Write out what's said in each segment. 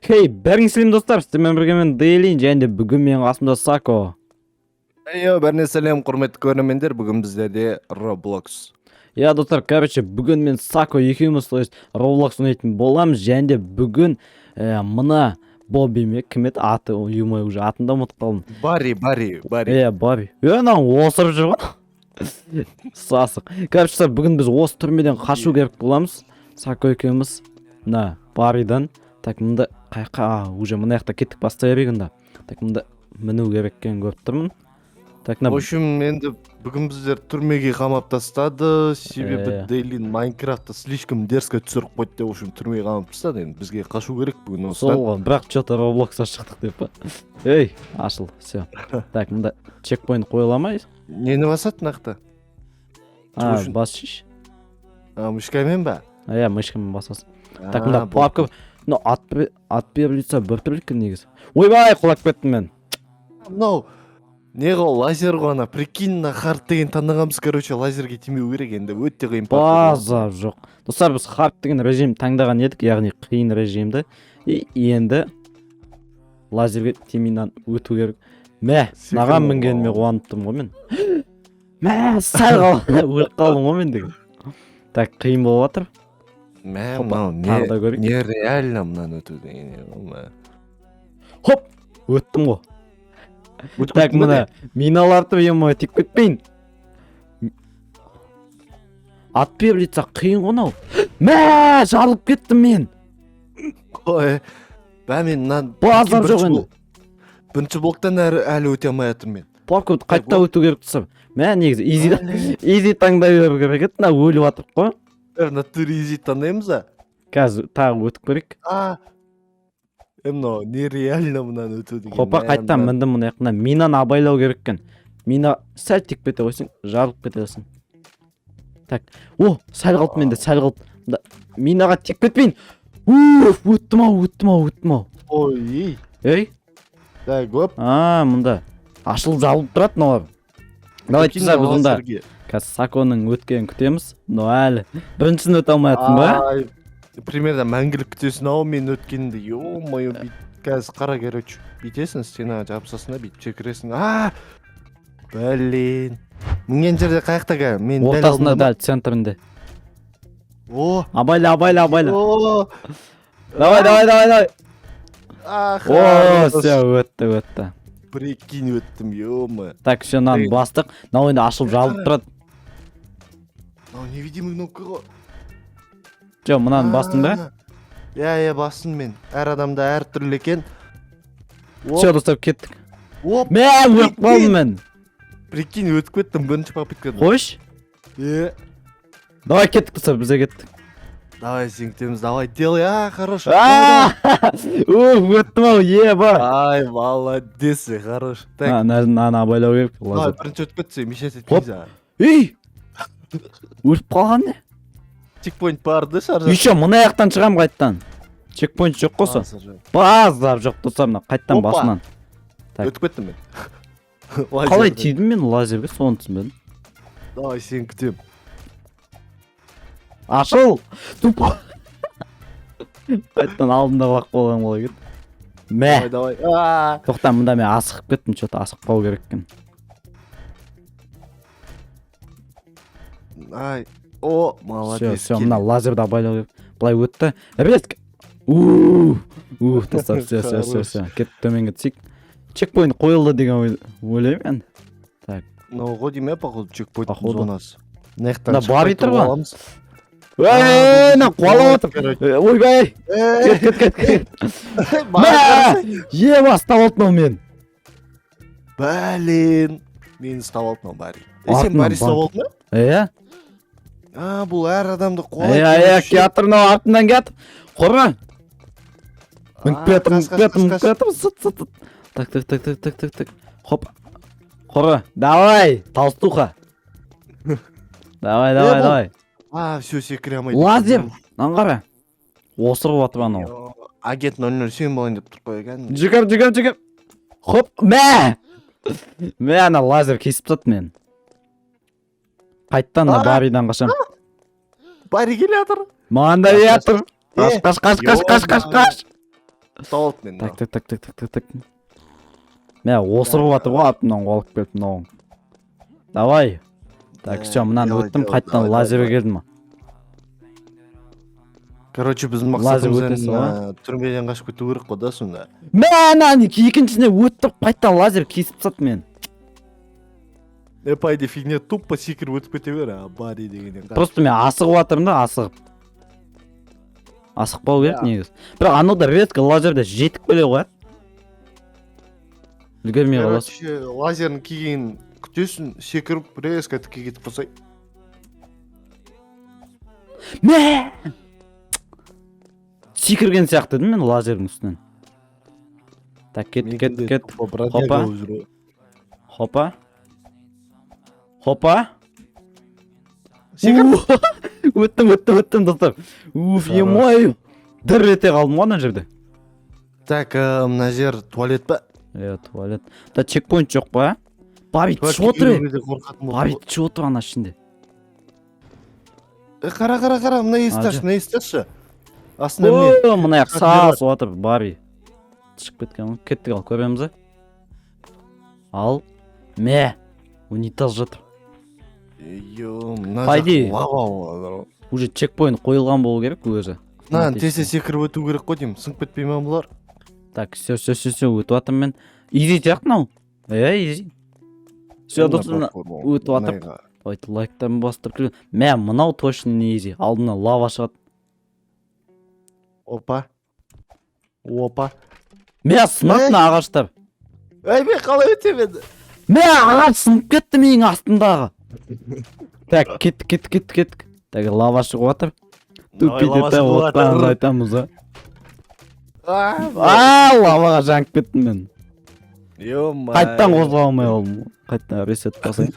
Хей, бәріңіз сәлем достар, сіздермен бірге мен Дейлин және бүгін менің қасымда Сако. Бәріне сәлем құрметті көрермендер, бүгін біздерде Roblox. Я достар, бүгін мен Сако екеуміз Roblox ойнайтын боламыз және де бүгін мына Бобби ме кім еді аты, үймай уже атын да ұмытып қалдым. Барри. Барри. Мынау осырып жүр ғой. Сасық. Бүгін біз осы түрмеден қашу керек боламыз. Сако екеуміз мына Барридан. Так, мында қайқа, уже мына жақта кеттік бастай берген. Так, мында міну керек екенін көріп тұрмын. Так, В общем, енді бүгін біздер түрмеге қамап тастады, себебі Дейлин Майнкрафтта слишком дерзко түсіріп қойды деп, в общем, түрмеге қамап тастады. Енді бізге қашу керек бүгін осыдан. Сол ғой, бірақ что-то Roblox'a шықтық деп па. Ей, ашыл, все. Так, мында чекпоинт қойыламай. Нені басады нақта? Бас шиш. Мышкамен ба? Мышкамен басасың. Так, мында папка. Ну, ат берілсе бір бірлікке негізі. Ойбай, құлап кеттім мен. Мынау не ғой, лазер ғой ана, прикинь, хард деген таңдағанбыз, короче, лазерге тимеу керек, енді өте қиын. Базар жоқ. Достар, біз хард деген режим таңдаған едік, яғни қиын режимді. Енді лазерге тимейнен өту керек. Наған мінгеніме қуанып тұрмын ғой мен. Сәл өліп қалдым ғой мен деген. Так, қиын болып жатыр. Мынау нереально мынаны өту деген. Хоп, өттім ғой. Так, мына миналарды емой тек кетпейін. Ат берілетса қиын ғой нау. Жарылып кеттім мен. Ой, мен базар жоқ енді. Бірінші блоктан әлі өте алмай жатырмын мен. Паркуд қайта өту керек тұсам. Негізі изи таңдай беру керек еді, өліп жатыр қой. Натуре изи таңдаймыз а? Қазір тағы өтіп керек. Мынау нереально мынаны өту деген. Хопа, қайттан міндім мұны яқына. Минаны абайлау кереккен. Мина сәл тек бете қойсың, жарылып кетесің. Так, сәл қалды менде, сәл қалды. Минаға тек бетпейін. Өттім ау. Ой. Ей? Так, гоп. Мұнда ашылып жалып тұрады мыналар. Давай тізар біз мұнда. Қазір Саконың өткенін күтеміз. Но әлі біріншісін өте алмай аттың ба? Примерно мәңгілік күтесін ау, мен өткенді. Ё-моё, қазір қара короче. Бүйтесің, стенаға жабысасың да, бүйтіп секіресің. Блин. Мінген жерде қаяқта ға? Ортасында дәл центрінде. Абайла. Давай. Все, өтті. Прикинь, өттім, ё-моё. Так, все, наны бастық. Нау енді ашылып жалып тұрады. Мынау невидимый кнопка ғой. Жо, мынаны бастың ба? Бастың мен. Әр адамда әр түрлі екен. Все, достар, кеттік. Өтіп қалдым мен. Прикинь, өтіп кеттім, бірінші попытка. Қош? Давай кеттік, достар, бізе кеттік. Давай, сен күтеміз, давай, делай, хорош. Өттім ау, еба. Ай, молодец, хорош. Наны абайлау керек. Давай, бірінші өтіп кетсе, мешет етпейді. Ей! Өліп қалған не? Чекпоинт барды шаржа. Еще мына яқтан шығам қайттан. Чекпоинт жоқ қосы. Базар жоқ достар, қайттан басынан. Өтіп кеттім мен. Қалай тидім мен лазерге, соны түсінбедім. Давай, сен күтем. Ашыл! Тупо! Қайттан алдында лақ болған болай кет. Давай. Тоқтан, мұнда мен асықып кеттім, что-то асықпау кереккен. Молодец. Все, мына лазерді абайлау керек. Бұлай өтті. Резко! Достар, все. Кетіп төменге түсейік. Чекпоинт қойылды деген ойлаймын. Так. Ғой дейме, походу, чекпоинт зонасы. Да бар етір ба? Қуалап отыр. Ойбай! Кет. Бастап алтын мен. Блин. Мені стап алтын Барри. Сен Барри стап алтын ба? Бұл әр адамды қуалап. Кетірнау артынан кетіп. Қорға. Мүмкетім. Так. Хоп. Қорға. Давай, толстуха. Давай. Все, секіре алмайды. Лазер. Нанғара. Осырып атыр анау. Агент 00 сен болайын деп тұрып қойған. Жүгір. Хоп. Ана лазер кесіп тат мен. Қайттан да Барридан қашам. Барри келе жатыр. Манда жатыр. Қаш. ұстап алды мені. Так. Мә осырып жатыр ғой артымнан қолып келіп мынауың. Давай. Так, все, мынаны өттім, қайттан лазерге келдім. Короче, біздің Лазер мақсатымыз өтесің ғой. түрмеден қашып кету керек қой да сонда. Мә, ананы екіншісіне өттіп, қайттан лазер кесіп тастады мен. По идее фигня тупо секіріп өтіп кете бер, бари дегеннен. Просто мен асығып жатырмын да, асығып. Асықпау керек негізі. Бірақ анау редко лазерде жетіп келе қояды. Үлгермей қаласың. Короче, лазерін киген күтесің, секіріп резко тіке кетіп қалсай. Мә! Секірген сияқты едім мен лазердің үстінен. Так, кет. Хопа. Секір. Өттім, достар. Уф, емой. Дір ете қалдым ғой ана жерде. Так, мына жер туалет па? Туалет. Да, чекпоинт жоқ па? Баби, түшіп отыр. Баби, түшіп отыр ана ішінде. Қара, мына есташы. Астында міне. Мына яқ сасып отыр, Баби. Түшіп кеткен, кеттік ал, көреміз. Ал. Мә. Унитаз жатыр. Пайди. Уже чекпоинт қойылған болу керек өзі. Тесе секіріп өту керек қой деймін, сынып кетпей ма бұлар? Так, все, өтіп атым мен. Изи сияқты мынау. Изи. Все, достар, өтіп атып. Ойты лайктарын бастырып келген. Мә, мынау точно не изи. Алдына лава шығады. Опа. Мә, сынып мына ағаштар. Мен қалай өтемін? Мә, ағаш сынып кетті менің астымдағы. Так, кеттік. Так, лава шығып атыр. Тупидеті отқанын айтамыз, лаваға жаңып кеттім мен. Қайттан қозға алмай қалдым. Қайттан ресет басайын.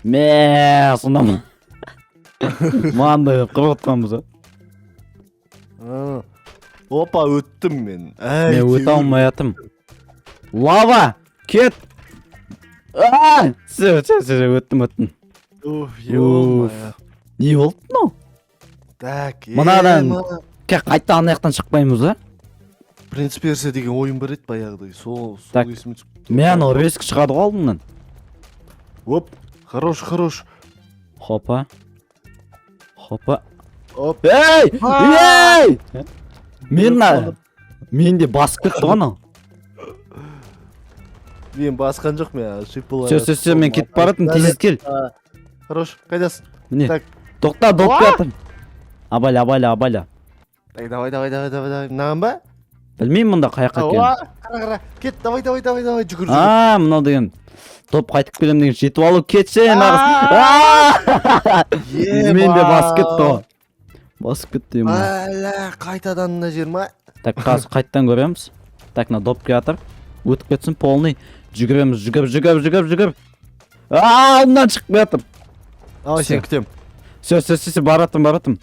Мә, сонда ма. Маңдай қырып отқанбыз, Опа, өттім мен. Мен өте алмай атым. Лава, кет. Все, өттім. Не болды мынау? Так, мынадан қайтта ана жақтан шықпаймыз, Принцип берсе деген ойын бар еді баяғыдай. Сол есіме түсіп. Мен анау реск шығады ғой алдымнан. Оп, хорош. Хопа. Оп. Ей! Мен де басып кетті ғой анау. Мен басқан жоқ мен, шипылай. Все, мен кетіп баратын, тез кел. Хорош, қайдасың? Міне, тоқта, доп жатыр. Абаля. Так, давай, мынаған ба? Білмеймін мұнда қаяққа екен. Қара, кет, давай, жүгір. Мынау деген, топ қайтып келем деген жетіп алу кетші, мен де басып кетті ғой. Басып кетті ема. Қайтадан мына жер ма? Так, қазір қайттан көреміз. Так, мына доп келатыр. Өтіп кетсін полный. Жүгіреміз, жүгір. Алдынан шығып кетіп. Сен күтем. Все, баратым.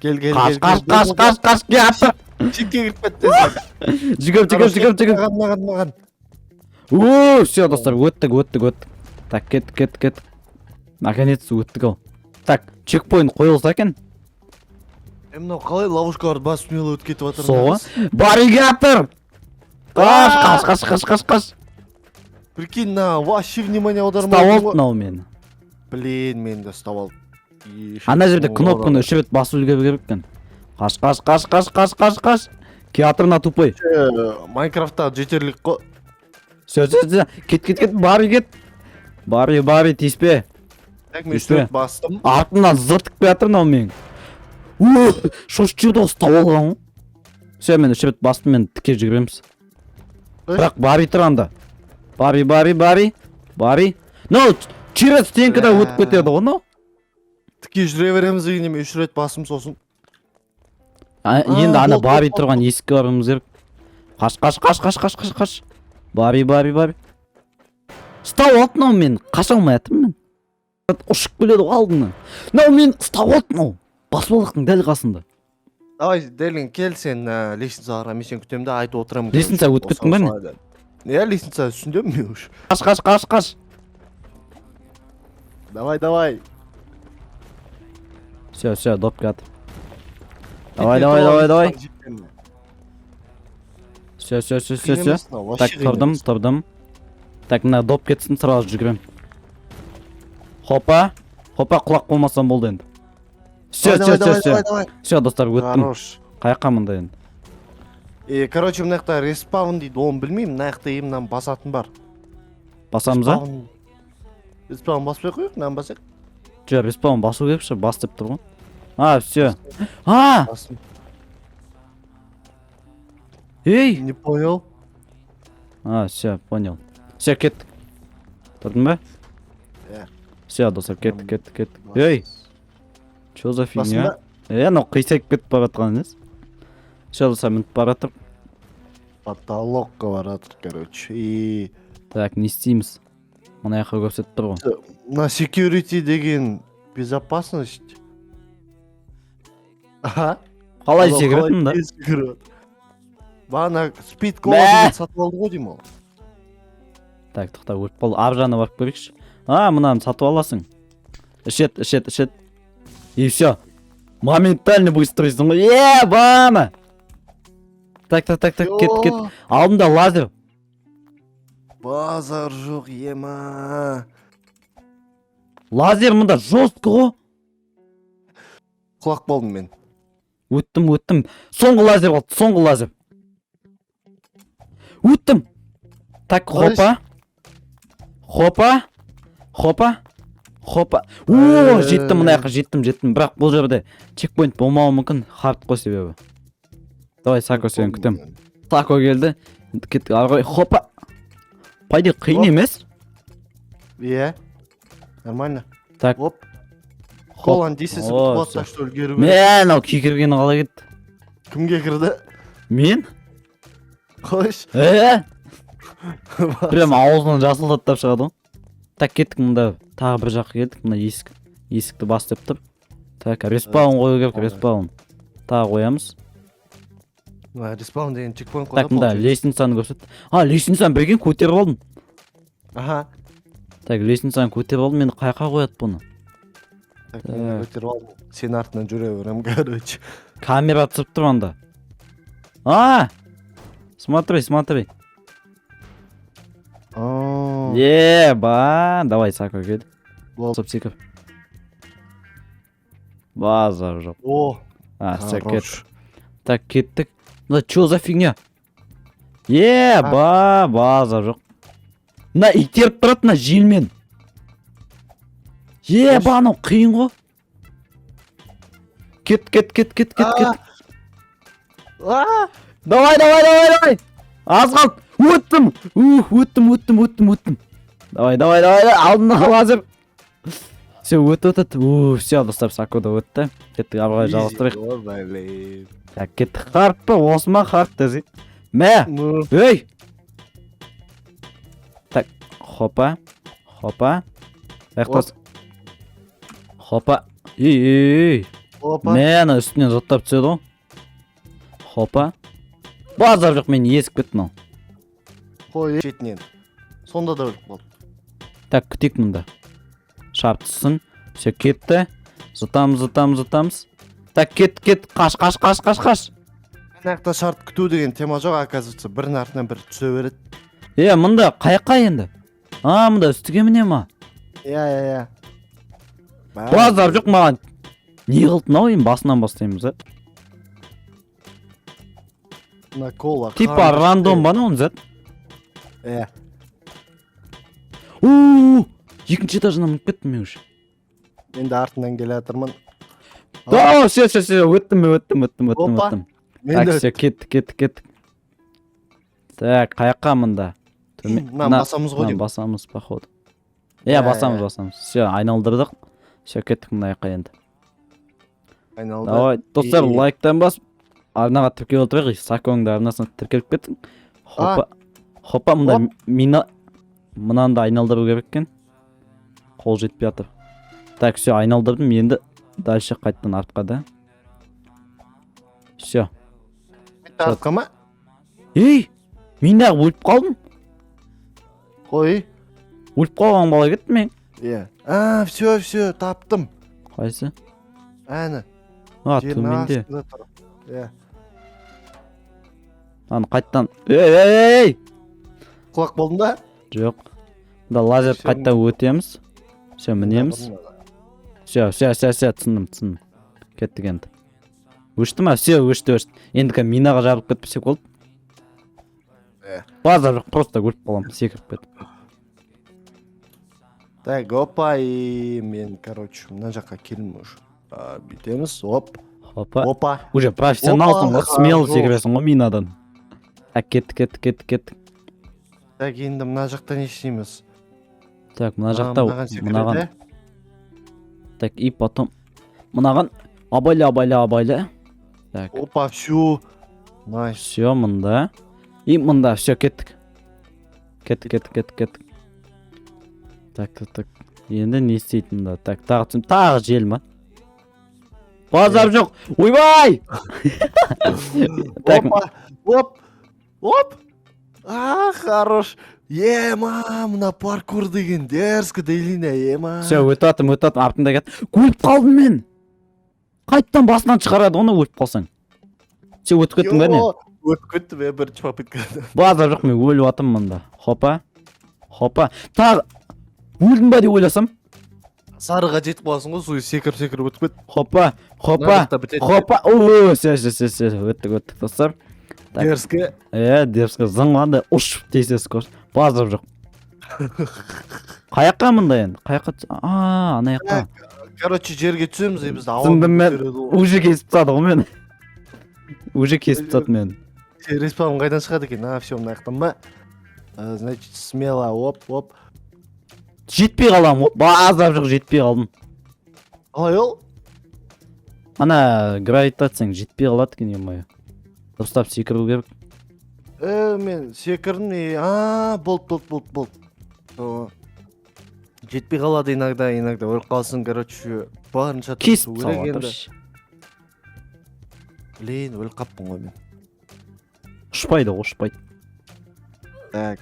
Кел. Қаш, келатыр. Чекке кіріп кетті. Жүгір. Маған. Все, достар, өттік. Так, кеттік. Наконец өттік ал. Так, чекпоинт қойылса екен. Мынау қалай ловушкаларды басып смело өтіп кетіп жатыр. Соға. Бари келатыр. Қаш. Прикинь, вообще внимание аудармай. Ұстап алды мынау мені. Блин, мен де ұстап алды. Ана жерде кнопканы 3 рет басып үлгеру керек екен. Қаш. Театрына тупой. Майнкрафтта жетерлік қой. Все, кет, Бари, тиіспе. Так, мен 3 рет бастым. Артынан зыртып келатыр мынау мен. Шошып жүрді ұстап алған ғой. Все, мен 3 рет бастым, мен тіке жүгіреміз. Бірақ Бари тұр анда. Бари. Через стенкада өтіп кетеді ғой, но? Тіке жүре береміз дегенде мен 3 рет басым сосын. Енді ана Бари тұрған есікке барымыз керек. Қаш. Бари. Ұстап алды мынау мен, қаша алмай атым мен. Ұшып келеді ғой алдынан. Мынау мен ұстап алды мынау. Баспалдақтың дәл қасында. Давай, Дерлин, кел сен лестницаға, мен сен күтемін де айтып отырамын. Лестница өтіп кеттің бе не? Лестница үстіндемін мен уж. Қаш. Давай. Все, доп келатыр. Давай. Все. Так, тұрдым. Так, мына доп кетсін, сразу жүгірем. Хопа, құлақ болмасам болды енді. Все. Все, достар, өттім. Хорош. Қаяққа мында енді. Короче, мына жақта респаун дейді, оны білмеймін. Мына жақта емнан басатын бар. Басамыз, а? Респаун баспай қойық, мынаны басайық. Жоқ, респаун басу керек ше, бас деп тұр ғой. Все. Басым. Ей! Не понял. Все, понял. Все, кеттік. Тұрдың ба? Все, достар, кеттік. Ей! Чё за фигня? Ну, қисайып кетіп баратқан емес. Все, достар, мініп баратыр. Потолокқа баратыр, короче. Так, не істейміз. Мына жаққа көрсетіп тұр ғой. На security деген безопасность. Қалай секіретін да? Бағана спид кола деген сатып алды ғой деймін ол. Так, тоқта, өтіп қалды. Ар жағына барып көрейікші. Мынаны сатып аласың. Ішет. И все. Моментально быстрыйсың ғой. Бама! Так, кет. Алдында лазер. Базар жоқ, ема. Лазер мұнда жестко ғой. Құлақ болдым мен. Өттім. Соңғы лазер қалды, соңғы лазер. Өттім. Так, хопа. Жеттім мына жаққа, жеттім. Бірақ бұл жерде чекпоинт болмауы мүмкін. Хард қой себебі. Давай, Сако сен күтем. Сако келді. Кеттік, арғай, хопа. Пайда қиын емес. Нормально. Так. Холланд дейсіз, құлатта что үлгері көрі. Мен, ау кекіргені қалай кетті. Кімге кірді? Мен? Қойш. Прям аузынан жасылдаттап шығады ғой. Так, кеттік мұнда. Тағы бір жаққа келдік. Мұнда есікті бас деп тұр. Так, респаун қою керек, респаун. Тағы қоямыз. Респаун деген чекпоинт қойда. Так, мұнда лестницаны көрсет. Лестницаны берген көтеріп алдым. Так, лестницаны көтеріп алдым. Мен қайқа қояды бұны? Так, мен көтеріп алдым. Сен артынан жүре берем, короче. Камера түсіп тұр анда. Смотри. Давай, Сако, кел. Соп секір. Базар жоқ. Все, кеттік. Так, кеттік. Мына чё за фигня? Базар жоқ. Мына итеріп тұрады мына желмен. Анау қиын ғой. Кет. Давай. Аз қалды. Өттім. Давай. Алдына лазер. Все, өт. Все, достар, Сако да өтті. Кеттік, арғай жалғастырайық. Так, кеттік. Хард па? Осыма хард десе. Ей! Так, хопа. Аяқтас. Хопа. Ей. Мен үстінен жоттап түседі ғой. Хопа. Базар жоқ, мен есіп кеттім ол. Қой, шетінен. Сонда да өліп болды. Так, күтек мұнда. Шап түссін. Все, кетті. Зытамыз. Так, кет. Қаш. Мынақта шарт күту деген тема жоқ, оказывается, бірінің артынан бір түсе береді. Мұнда қаяққа енді? Мұнда үстіге міне ма? Базар жоқ маған. Не қылдың ау, енді басынан бастаймыз, На кола. Типа рандом ба оның зәт? Екінші этажынан мүніп кеттім мен уже. Енді артынан келе жатырмын. Все, өттім. Так, все, кеттік. Так, қаяққа мұнда? Басамыз ғой дейм. Басамыз, походу. Басамыз. Все, айналдырдық. Все, кеттік мұнда аяққа енді. Давай, достар, лайктан басып, арнаға тіркел отырайық. Сакоңды арнасына тіркеліп кеттің. Хопа, мұнанда айналдыру керек екен. Қол жетпей жатыр. Так, все, айналдырдым. Енді дальше қайттан артқа да. Все. Артқа ма? Мен дағы өліп қалдым. Қой. Өліп қалған бала кетті мен. Все, таптым. Қайсы? Әні. Төменде. аны қайттан ей құлақ болдың ба? жоқ мында лазер қайта өтеміз все мінеміз все түсіндім кеттік енді өшті ма все өшті енді минаға жарылып кетпесек болды базар жоқ просто өліп қаламын секіріп кетіп так опа и мен короче мына жаққа келдім уже бүйтеміз опа уже профессионалсың ғой смело секіресің ғой минадан так кеттік так енді мына жақта не істейміз так мына жақта мынаған так и потом мынаған абайла так опа все найс все мында и мында все кеттік так енді не істейді мында так тағы жел ма базар жоқ ойбай оп хорош ема мына паркур деген дерзко дейлина ема все өтіп жатырмын артында кет өліп қалдым мен қайттан басынан шығарады оны өліп қалсаң все өтіп кеттің ба не өтіп кеттім бірінші попыткада базар жоқ мен өліп жатырмын мында хопа тағы өлдім ба деп ойласам сарыға жетіп қаласың ғой сол секіріп өтіп кет хопа все өттік достар дерзко дерзко зыңғанда ұшып тесесіз көрші базар жоқ қаяққа мында енді қаяққа ана жаққа короче жерге түсеміз и бізді түсіндім мен уже кесіп тастады ғой мені уже кесіп тастады мені респаун қайдан шығады екен все мына жақтан ба значит смело оп жетпей қаламын ғой базар жоқ жетпей қалдым қалай ол ана гравитацияң жетпей қалады екен е-мое дұрыстап секіру керек мен секірдім и болды жетпей қалады иногда өліп қалсың короче барынша кесіп тырысу керек енді салады блин өліп қалыппын ғой мен ұшпайды так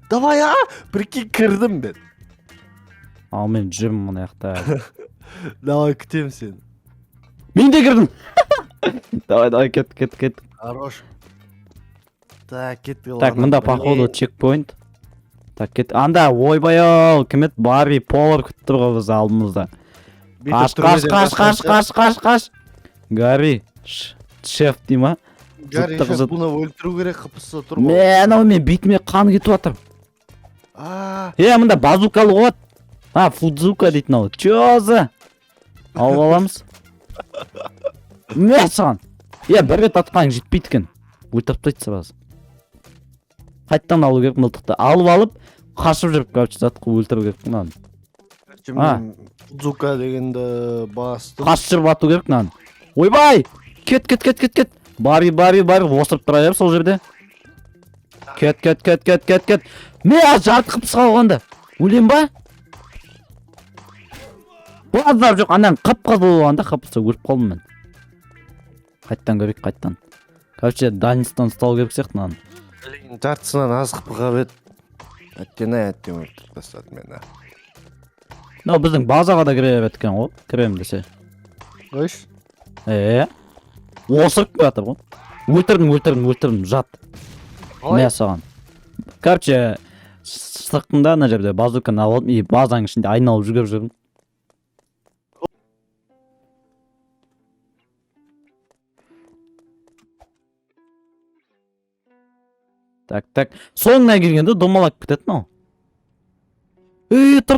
давай прикинь кірдім мен ал мен жүрмін мына жақта давай күтемін сені мен де кірдім давай кет хорош так кеттік так мында походу чекпоинт так кет анда ойбай ау кім еді барби полар күтіп тұр ғой бізді алдымызда қаш гарри шеф дей ма гарри сейчас бұны өлтіру керек қыпысы тұр ғой мен бетіме қан кетіп жатыр мында базукалы қояды фудзука дейтін ау че за алып аламыз саған бір рет атқаның жетпейді екен өлтіріп тастайды сразу қайттан алу керек мылтықты алып қашып жүріп короче затқа өлтіру керек мынаны фудзука дегенді басты қашып жүріп ату керек мынаны ойбай кет бари осырып тұра бер сол жерде кет жарты қып қалғанда өлем ба базар жоқ анан қып-қызыл болғанда қапса өліп қалдым мен қайттан көрейік короче дальностьтан ұстау керек сияқты мынаны жартысынан аз қып қалып еді әттең өлтіріп тастады мені мынау біздің базаға да кіре береді екен ғой кіремін десе қойшы осырып келе жатыр ғой өлтірдім жат мә саған короче сыртында ана жерде базуканы алып алдым и базаның ішінде айналып жүгіріп жүрдім так соңына келгенде домалап кетеді мынау тұр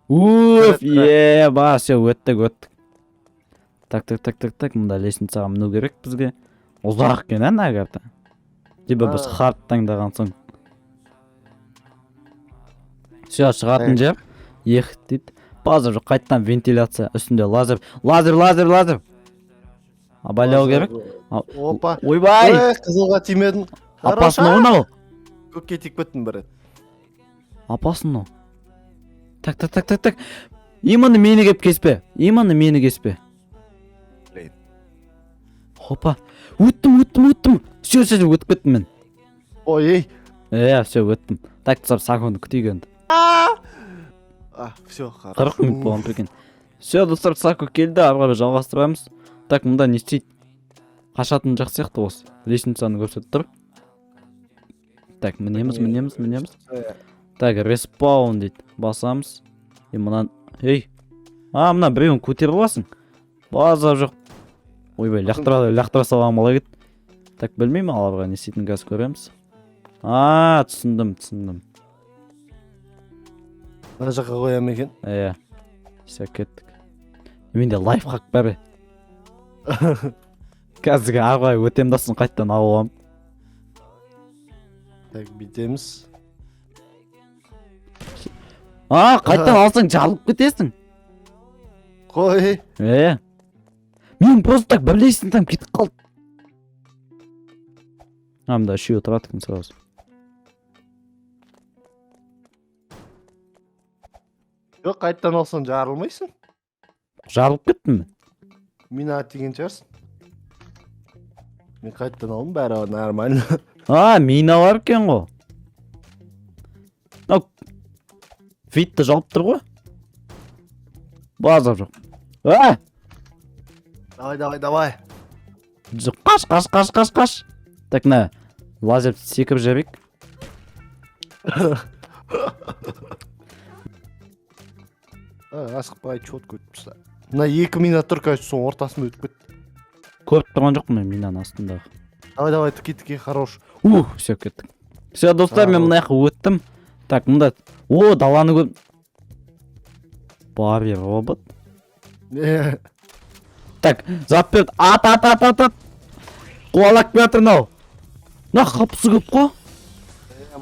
уф все өттік так мында лестницаға міну керек бізге ұзақ екен ана карта либо біз хард таңдаған соң все шығатын жер ехать дейді базар жоқ қайттан вентиляция үстінде лазер абайлау керек опа ойбай қызылға тимедің апасын мынау көкке тиіп кеттім бір рет апасын мынау так именно мені келіп кеспе Хопа. Өттім. Все өтіп кеттім мен. Ой. Все өттім. Так, секунд күтейік енді. Все, хорошо. 40 минут болған прикинь. Все, достар, саку келді, ары қарай жалғастырамыз. Так, мында не істейді? қашатын жақсы сияқты осы. Лестницаны көрсетіп тұр. Так, мінеміз. Так, респаун дейді. Басамыз. Мынан, мына біреуін көтеріп аласың. Базар жоқ. Ойбай, лақтыра салған бала кет. Так, білмеймін, аларға не істейтінін қазір көреміз. Түсіндім. Мына жаққа қоям екен. Все, кеттік. Менде лайфхак бар. Қазірге ағай өтемдасын қайттан алуам. Так, бүйтеміз. Қайттан алсаң жарылып кетесің. Қой. Мен просто так бірлейсің там кетіп қалды. Мында үшеу тұрады екен сразу. Жоқ, қайттан алсаң жарылмайсың. Жарылып кеттім мен. Мина тиген шығарсың. Мен қайттан алдым, бәрі нормально. Мина бар екен ғой. Фитті жалып тұр ғой. Базар жоқ. Давай. Қаш. Так, на, лазер секіп жібек. Асықпай чотко өтіп тұста. Мына 2 мина тұр, кажется, соның ортасында өтіп кетті. Көріп тұрған жоқ мен минаның астындағы. Давай, тіке, хорош. Все, кеттік. Все, достар, мен мына жаққа өттім. Так, мында, даланы көп. Барьер робот. Так, зап берді. Ат. Қуалақ бәтір нау. Қапысы көп қой.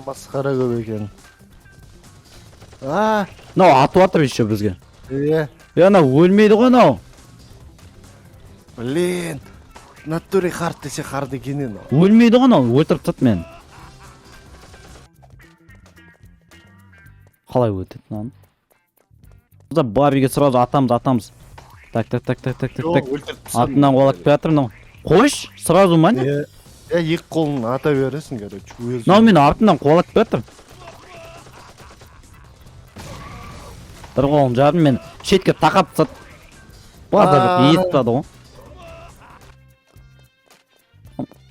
Масқара көп екен. Ату атыр еще бізге. Өлмейді ғой нау. Блин. Натуре хард десе хард екенен. Өлмейді ғой нау, өлтіріп тұт мен. Қалай өтеді нау? Бұзда Барбиге сразу атамыз. Так. Атынан қолақ бәтір нау. Қойш, сразу ма не? Екі қолын ата бересің, короче. Нау мен артынан қолақ бәтір. Бір қолын жарым мен шетке тақап сат. Базар етпеді ғой.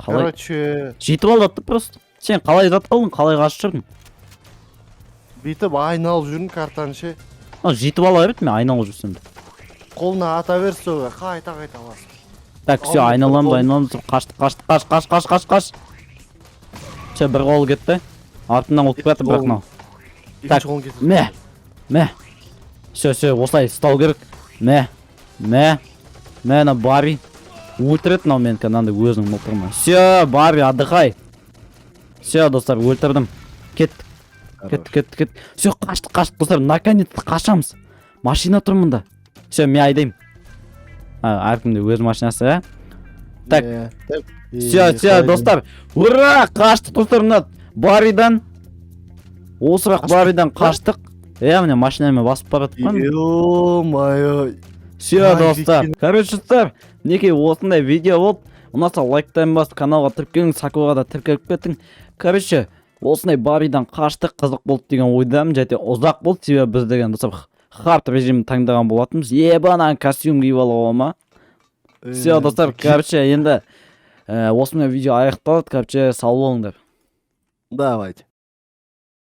Короче, жетіп алдатты просто. Сен қалай зат қалдың, қалай қашып жүрдің? Бүйтіп айналып жүрін картаны ше. Жетіп ала берді, мен айналып жүрсем. Қолына ата берсі оға, қайта аласың. Так, все, айналамыз. Қаш. Все, бір қол кетті. Артынан ұлтып бәті бірақ нау. Так, мә. Все, осылай ұстау керек. Мә, на Барби. Өлтірет нау мен кәнанды өзінің мұлтырма. Все, Барби, адықай. Все, достар, өлтірдім. Кет. Все, қаштық, достар, наконец-то қашамыз. Машина тұр мұнда. Все, мен айдайым. Әркімде өз машинасы, Так, все, достар. Ура, қаштық, достар, мұнда. Барбидан. Осырақ Барбидан қаштық. Міне машинамен басып барады қан. Ё-моё. Все, достар. Короче, достар, неке осындай видео болып, ұнаса лайктан басып каналға тіркеліңіз, Сакуға да тіркеліп кеттің. Короче, осындай Барбидан қаштық, қызық болды деген ойдамын, және ұзақ болды, себебі біз деген достар хард режимін таңдаған болатынбыз. Ебанан костюм киіп алуға ма? Все, достар, короче, енді осындай видео аяқталады, короче, сау болыңдар. Давайте.